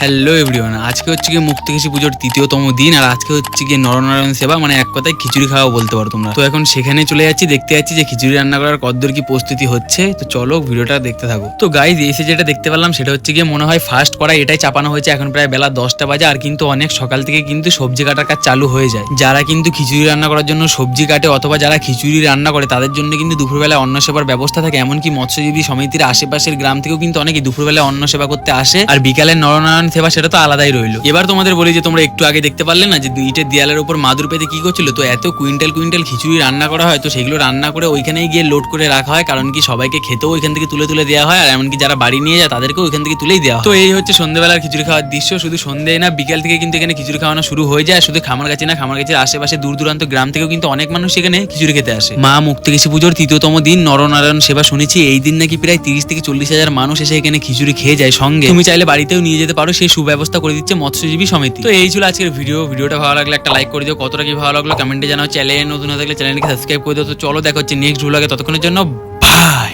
Hello everyone, আজকে হচ্ছে গিয়ে মুক্তকেশী পুজোর তৃতীয়তম দিন। আর আজকে হচ্ছে গিয়ে নরনারায়ণ সেবা, মানে এক কথায় খিচুড়ি খাওয়া বলতে পারো তোমরা। তো এখন সেখানে চলে যাচ্ছি, দেখতে যাচ্ছি যে খিচুড়ি রান্না করার কতদূর কি প্রস্তুতি হচ্ছে। তো চলো ভিডিওটা দেখতে থাকো। তো গাইজ এসে যেটা দেখতে পেলাম সেটা হচ্ছে গিয়ে মনে হয় ফার্স্ট কড়াই এটাই চাপানো হয়েছে। এখন প্রায় বেলা 10টা বাজে, আর কিন্তু অনেক সকাল থেকে কিন্তু সবজি কাটার কাজ চালু হয়ে যায়। যারা কিন্তু খিচুড়ি রান্না করার জন্য সবজি কাটে অথবা যারা খিচুড়ি রান্না করে তাদের জন্য কিন্তু দুপুরবেলায় অন্ন সেবার ব্যবস্থা থাকে। এমনকি মৎস্যজীবী সমিতির আশেপাশের গ্রাম থেকেও কিন্তু অনেকে দুপুরবেলায় অন্ন সেবা করতে আসে। আর বিকালের নরনারায়ণ সেবা সেটা তো আলাদাই রইলো। এবার তোমাদের বলি যে তোমরা একটু আগে দেখতে পারলে না যে ইটের দেয়ালের উপর মাদুর পেতে কি করছিল। তো এত কুইন্টাল কুইন্টাল খিচুড়ি রান্না করা হয়, তো সেগুলো রান্না করে ওইখানেই গিয়ে লোড করে রাখা হয়, কারণ কি সবাইকে খেতেও ওইখান থেকে তুলে তুলে দেওয়া হয়। আর এমনকি যারা বাড়ি নিয়ে যায় তাদেরকেও ওইখান থেকে তুলেই দেওয়া হয়। তো এই হচ্ছে সন্ধ্যেবেলার খিচুড়ি খাওয়ার দৃশ্য। শুধু সন্ধ্যে না, বিকাল থেকে কিন্তু এখানে খিচুড়ি খাওয়ানো শুরু হয়ে যায়। শুধু খামারগাছি না, খামারগাছির আশেপাশে দূর দূরান্ত গ্রাম থেকেও কিন্তু অনেক মানুষ এখানে খিচুড়ি খেতে আসে। মা মুক্তকেশী পুজোর তৃতীয়তম দিন নরনারায়ণ সেবা শুনেছি এই দিন নাকি প্রায় 30 থেকে 40 হাজার মানুষ এসে এখানে খিচুড়ি খেয়ে যায়। সঙ্গে তুমি চাইলে বাড়িতেও নিয়ে যেতে পারো, সেই সুব্যবস্থা করে দিচ্ছে মৎস্যজীবী সমিতি। তো এই ছিল আজকের ভিডিওটা ভালো লাগলে একটা লাইক করে দিও, কতটা কি ভালো লাগলো কমেন্টে জানাও। চ্যানেল নতুন হয়ে থাকলে চ্যানেলকে সাবস্ক্রাইব করে দিও। তো চলো দেখা হচ্ছে নেক্সট ভিডিওতে, ততক্ষণের জন্য বাই।